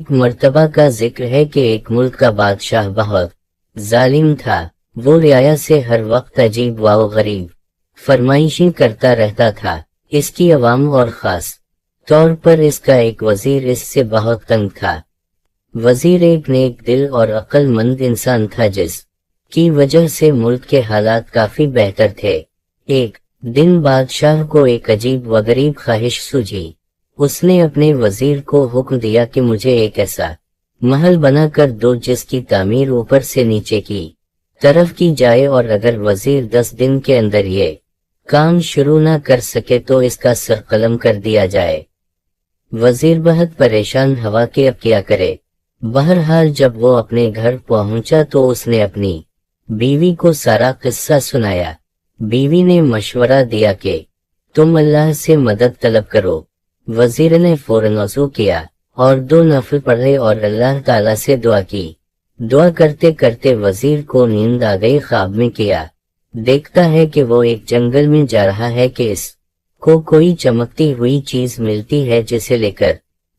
ایک مرتبہ کا ذکر ہے کہ ایک ملک کا بادشاہ بہت ظالم تھا۔ وہ رعایا سے ہر وقت عجیب و غریب فرمائشیں کرتا رہتا تھا۔ اس کی عوام اور خاص طور پر اس کا ایک وزیر اس سے بہت تنگ تھا۔ وزیر ایک نیک دل اور عقل مند انسان تھا جس کی وجہ سے ملک کے حالات کافی بہتر تھے۔ ایک دن بادشاہ کو ایک عجیب و غریب خواہش سوجھی۔ اس نے اپنے وزیر کو حکم دیا کہ مجھے ایک ایسا محل بنا کر دو جس کی تعمیر اوپر سے نیچے کی طرف کی جائے، اور اگر وزیر 10 دن کے اندر یہ کام شروع نہ کر سکے تو اس کا سر قلم کر دیا جائے۔ وزیر بہت پریشان ہوا کہ اب کیا کرے۔ بہرحال جب وہ اپنے گھر پہنچا تو اس نے اپنی بیوی کو سارا قصہ سنایا۔ بیوی نے مشورہ دیا کہ تم اللہ سے مدد طلب کرو۔ وزیر نے فوراً وضو کیا اور 2 نفل پڑھے اور اللہ تعالیٰ سے دعا کی۔ دعا کرتے کرتے وزیر کو نیند آ گئی۔ خواب میں کیا دیکھتا ہے کہ وہ ایک جنگل میں جا رہا ہے کہ اس کو کوئی چمکتی ہوئی چیز ملتی ہے جسے لے کر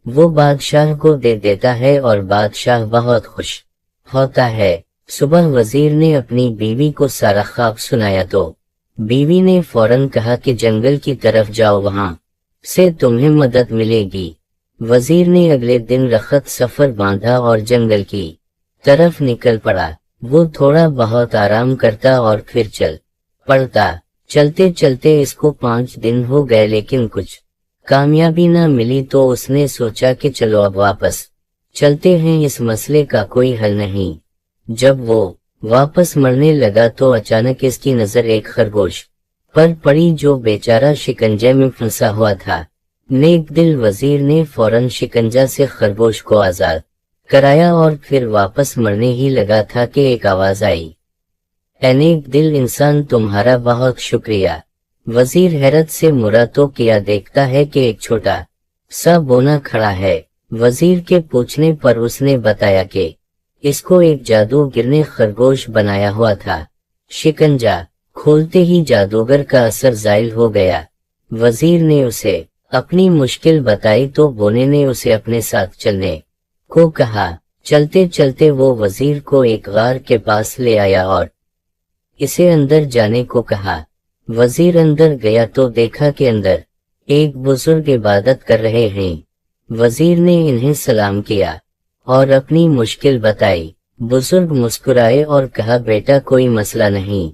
وہ بادشاہ کو دے دیتا ہے اور بادشاہ بہت خوش ہوتا ہے۔ صبح وزیر نے اپنی بیوی کو سارا خواب سنایا تو بیوی نے فوراً کہا کہ جنگل کی طرف جاؤ، وہاں سے تمہیں مدد ملے گی۔ وزیر نے اگلے دن رخت سفر باندھا اور جنگل کی طرف نکل پڑا۔ وہ تھوڑا بہت آرام کرتا اور پھر چل پڑتا۔ چلتے چلتے اس کو 5 دن ہو گئے لیکن کچھ کامیابی نہ ملی تو اس نے سوچا کہ چلو اب واپس چلتے ہیں، اس مسئلے کا کوئی حل نہیں۔ جب وہ واپس مرنے لگا تو اچانک اس کی نظر ایک خرگوش پر پڑی جو بیچارہ شکنجے میں پھنسا ہوا تھا۔ نیک دل وزیر نے فوراً شکنجہ سے خرگوش کو آزاد کرایا اور پھر واپس مرنے ہی لگا تھا کہ ایک آواز آئی، اے نیک دل انسان تمہارا بہت شکریہ۔ وزیر حیرت سے مرا تو کیا دیکھتا ہے کہ ایک چھوٹا سا بونا کھڑا ہے۔ وزیر کے پوچھنے پر اس نے بتایا کہ اس کو ایک جادوگر نے خرگوش بنایا ہوا تھا۔ شکنجہ کھولتے ہی جادوگر کا اثر زائل ہو گیا۔ وزیر نے اسے اپنی مشکل بتائی تو بونے نے اسے اپنے ساتھ چلنے کو کہا۔ چلتے چلتے وہ وزیر کو ایک غار کے پاس لے آیا اور اسے اندر جانے کو کہا۔ وزیر اندر گیا تو دیکھا کہ اندر ایک بزرگ عبادت کر رہے ہیں۔ وزیر نے انہیں سلام کیا اور اپنی مشکل بتائی۔ بزرگ مسکرائے اور کہا بیٹا کوئی مسئلہ نہیں،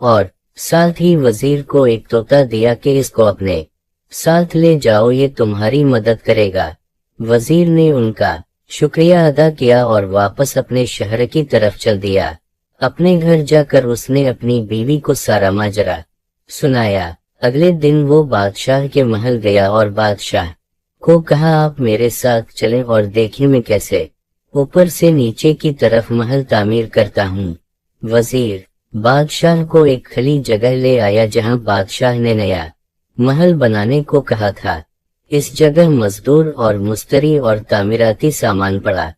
اور ساتھ ہی وزیر کو ایک طوطا دیا کہ اس کو اپنے ساتھ لے جاؤ، یہ تمہاری مدد کرے گا۔ وزیر نے ان کا شکریہ ادا کیا اور واپس اپنے شہر کی طرف چل دیا۔ اپنے گھر جا کر اس نے اپنی بیوی کو سارا ماجرا سنایا۔ اگلے دن وہ بادشاہ کے محل گیا اور بادشاہ کو کہا آپ میرے ساتھ چلیں اور دیکھیں میں کیسے اوپر سے نیچے کی طرف محل تعمیر کرتا ہوں۔ وزیر بادشاہ کو ایک کھلی جگہ لے آیا جہاں بادشاہ نے نیا محل بنانے کو کہا تھا۔ اس جگہ مزدور اور مستری اور تعمیراتی سامان پڑا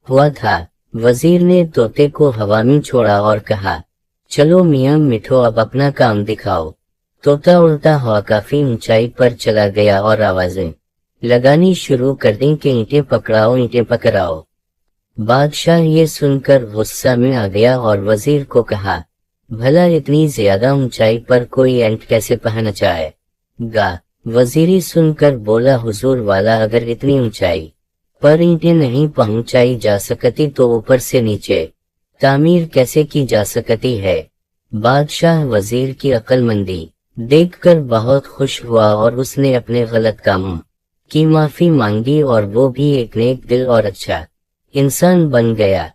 ہوا تھا۔ وزیر نے طوطے کو ہوا میں چھوڑا اور کہا چلو میاں مٹھو اب اپنا کام دکھاؤ۔ طوطا اڑتا ہوا کافی اونچائی پر چلا گیا اور آوازیں لگانی شروع کر دیں کہ اینٹیں پکڑاؤ اینٹیں پکڑاؤ۔ بادشاہ یہ سن کر غصہ میں آ گیا اور وزیر کو کہا بھلا اتنی زیادہ اونچائی پر کوئی اینٹ کیسے پہنچا ہے گا؟ وزیری سن کر بولا حضور والا اگر اتنی اونچائی پر اینٹیں نہیں پہنچائی جا سکتی تو اوپر سے نیچے تعمیر کیسے کی جا سکتی ہے؟ بادشاہ وزیر کی عقل مندی دیکھ کر بہت خوش ہوا اور اس نے اپنے غلط کاموں کی معافی مانگی اور وہ بھی ایک نیک دل اور اچھا انسان بن گیا۔